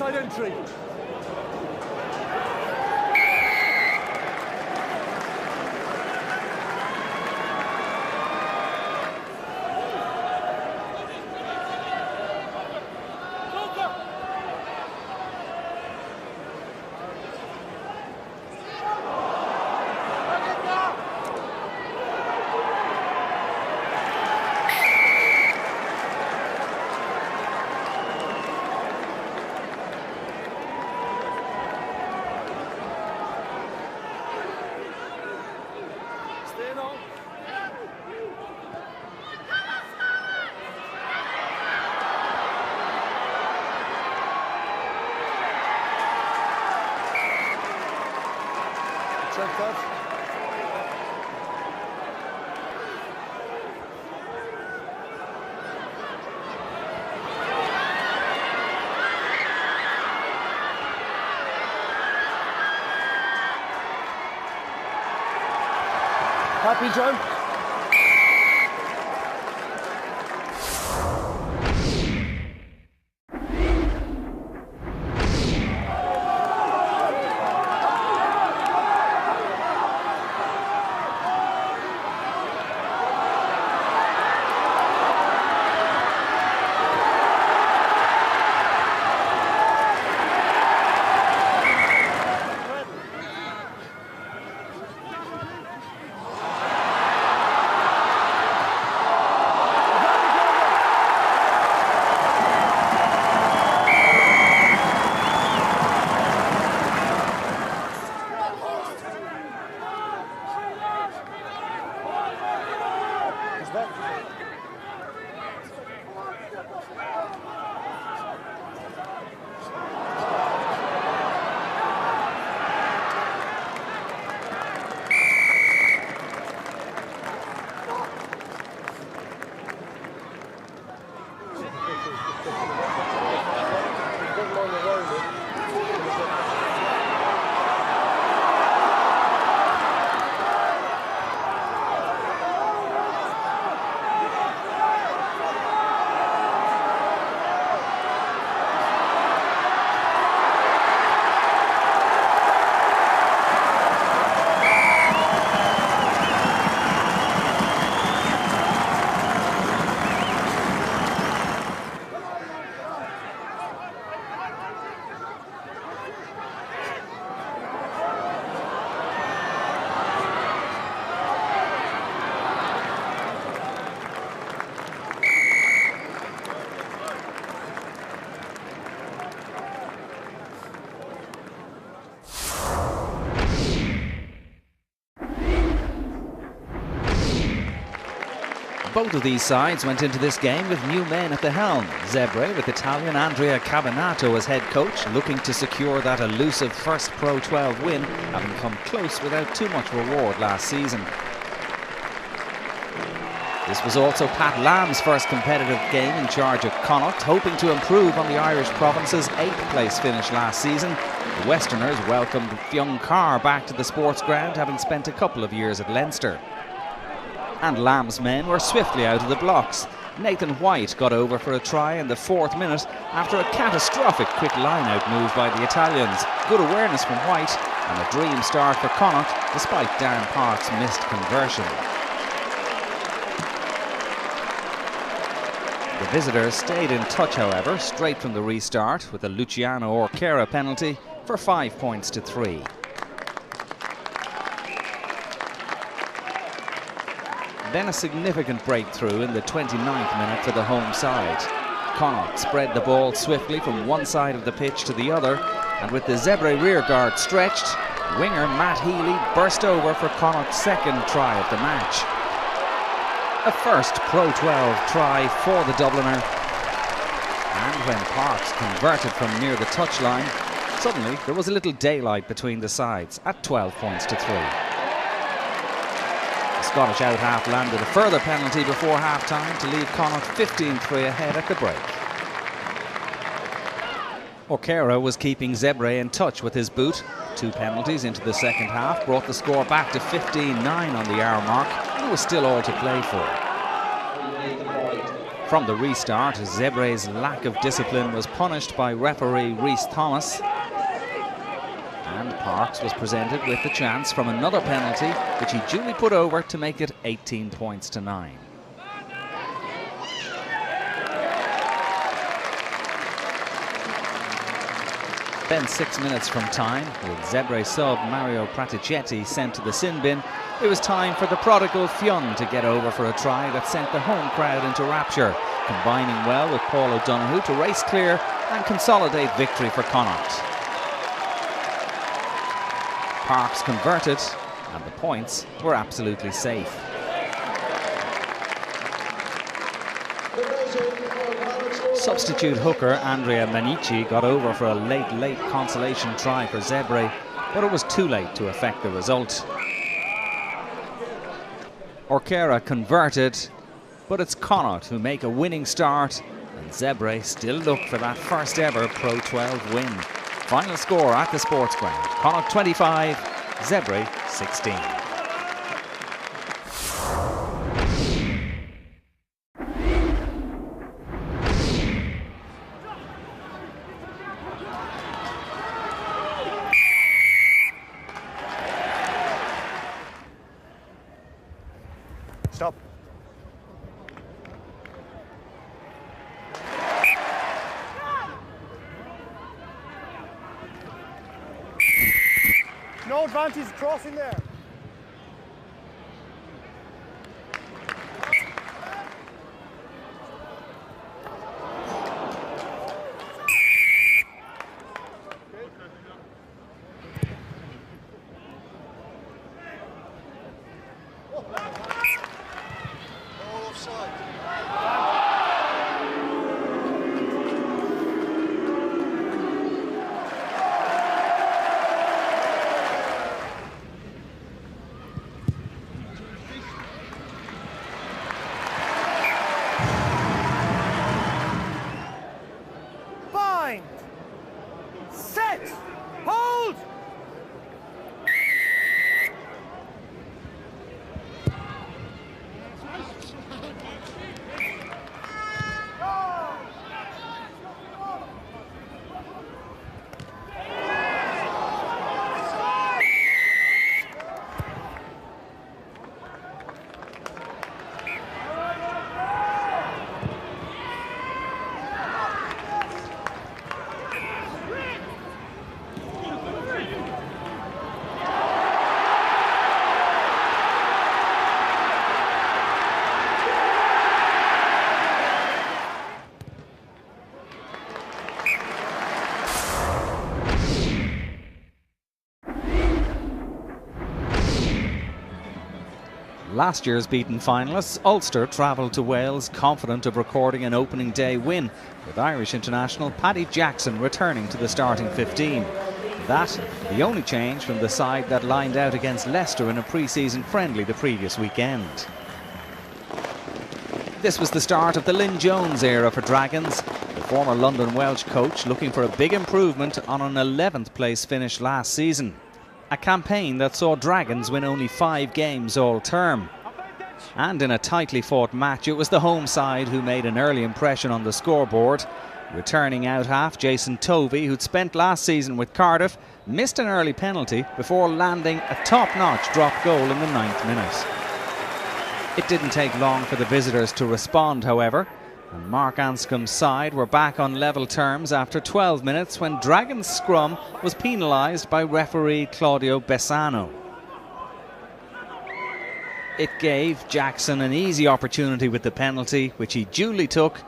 inside entry. Happy, John? Both of these sides went into this game with new men at the helm. Zebre, with Italian Andrea Cabinato as head coach, looking to secure that elusive first Pro12 win, having come close without too much reward last season. This was also Pat Lamb's first competitive game in charge of Connacht, hoping to improve on the Irish province's 8th place finish last season. The Westerners welcomed young Carr back to the sports ground, having spent a couple of years at Leinster. And Lamb's men were swiftly out of the blocks. Nathan White got over for a try in the 4th minute after a catastrophic quick line-out move by the Italians. Good awareness from White and a dream start for Connacht despite Darren Park's missed conversion. The visitors stayed in touch, however, straight from the restart with a Luciano Orquera penalty for 5 points to 3. Then a significant breakthrough in the 29th minute for the home side. Connacht spread the ball swiftly from one side of the pitch to the other, and with the Zebre rearguard stretched, winger Matt Healy burst over for Connacht's second try of the match. A first Pro12 try for the Dubliner, and when Parks converted from near the touchline, suddenly there was a little daylight between the sides at 12 points to 3. Scottish out-half landed a further penalty before half-time to leave Connacht 15-3 ahead at the break. Orquera was keeping Zebre in touch with his boot. 2 penalties into the second half brought the score back to 15-9 on the hour mark, and it was still all to play for. From the restart, Zebre's lack of discipline was punished by referee Rhys Thomas. And Parks was presented with the chance from another penalty, which he duly put over to make it 18 points to 9. Then 6 minutes from time, with Zebre sub Mario Praticetti sent to the sin bin, it was time for the prodigal Fionn to get over for a try that sent the home crowd into rapture, combining well with Paul O'Donoghue to race clear and consolidate victory for Connacht. Parks converted, and the points were absolutely safe. Substitute hooker Andrea Manici got over for a late consolation try for Zebre, but it was too late to affect the result. Orkera converted, but it's Connacht who make a winning start, and Zebre still look for that first ever Pro 12 win. Final score at the sports ground: Connacht 25, Zebre 16. Stop. No advantage crossing there. Set! Hold! Last year's beaten finalists, Ulster, travelled to Wales confident of recording an opening day win, with Irish international Paddy Jackson returning to the starting 15. That, the only change from the side that lined out against Leicester in a pre-season friendly the previous weekend. This was the start of the Lynn Jones era for Dragons, the former London Welsh coach looking for a big improvement on an 11th place finish last season. A campaign that saw Dragons win only 5 games all term. And in a tightly fought match, it was the home side who made an early impression on the scoreboard. Returning out half, Jason Tovey, who'd spent last season with Cardiff, missed an early penalty before landing a top-notch drop goal in the 9th minute. It didn't take long for the visitors to respond, however, and Mark Anscombe's side were back on level terms after 12 minutes when Dragons' scrum was penalised by referee Claudio Bessano. It gave Jackson an easy opportunity with the penalty, which he duly took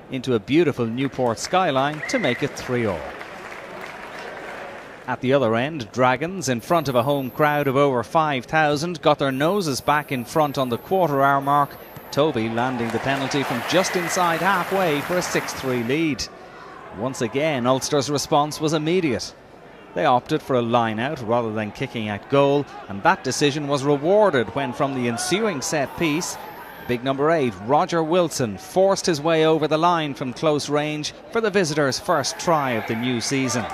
into a beautiful Newport skyline to make it 3-all. At the other end, Dragons, in front of a home crowd of over 5,000, got their noses back in front on the quarter-hour mark, Tovey landing the penalty from just inside halfway for a 6-3 lead. Once again, Ulster's response was immediate. They opted for a line-out rather than kicking at goal, and that decision was rewarded when, from the ensuing set-piece, big number 8, Roger Wilson, forced his way over the line from close range for the visitors' first try of the new season.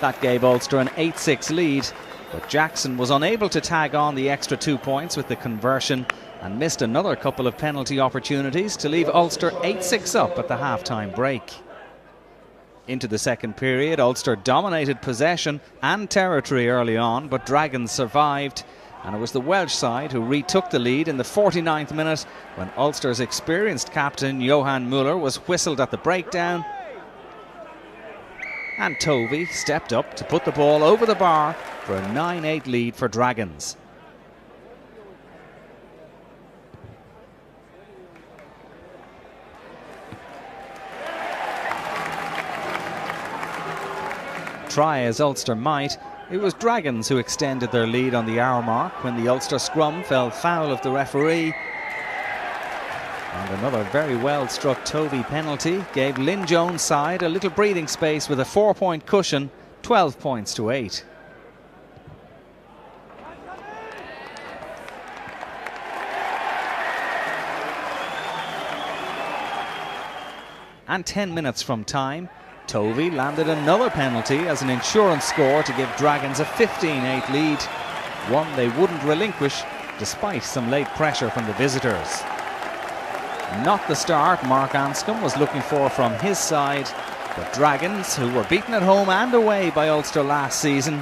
That gave Ulster an 8-6 lead But Jackson was unable to tag on the extra 2 points with the conversion and missed another couple of penalty opportunities to leave Ulster 8-6 up at the half-time break. Into the second period, Ulster dominated possession and territory early on, but Dragons survived, and it was the Welsh side who retook the lead in the 49th minute when Ulster's experienced captain Johan Muller was whistled at the breakdown, and Tovey stepped up to put the ball over the bar for a 9-8 lead for Dragons. Try as Ulster might, it was Dragons who extended their lead on the hour mark when the Ulster scrum fell foul of the referee. And another very well struck Tovey penalty gave Lynn Jones' side a little breathing space with a 4-point cushion, 12 points to 8. And 10 minutes from time, Tovey landed another penalty as an insurance score to give Dragons a 15-8 lead, one they wouldn't relinquish despite some late pressure from the visitors. Not the start Mark Anscombe was looking for from his side, but Dragons, who were beaten at home and away by Ulster last season,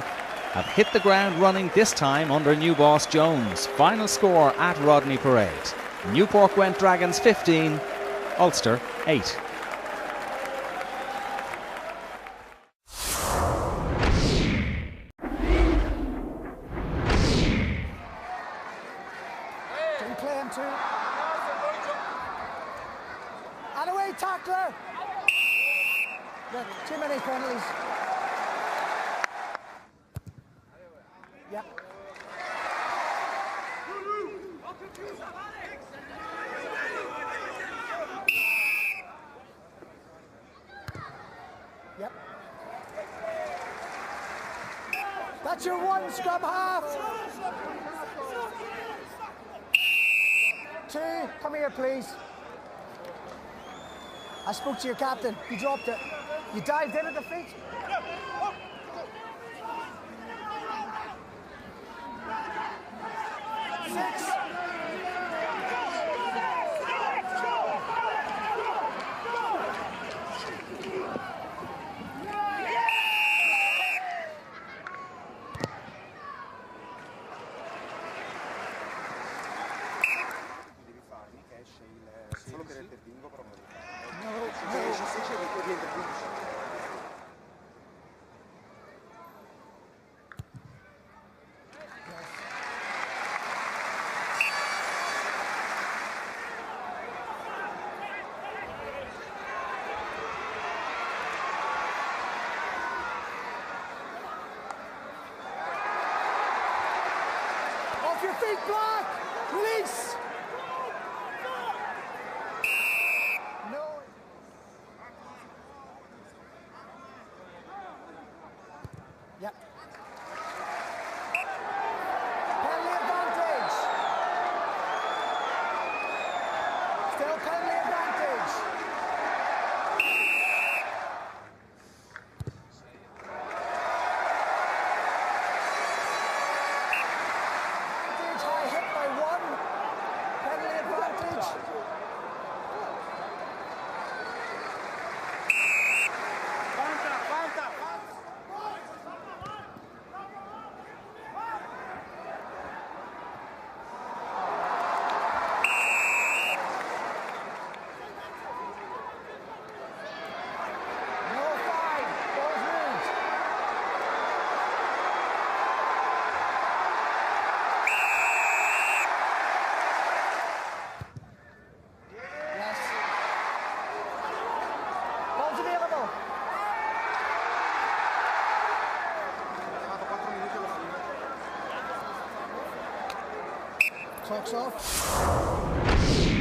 have hit the ground running this time under new boss Jones. Final score at Rodney Parade: Newport Gwent Dragons 15, Ulster 8. Tackler! Look, too many penalties. Yep. Yep. That's your one scrum half. 2, come here please. I spoke to your captain. You dropped it. You dived in at the feet. 6. Your feet, Black! Release! No. Yep. Penalty advantage. Still penalty advantage. Clock's off.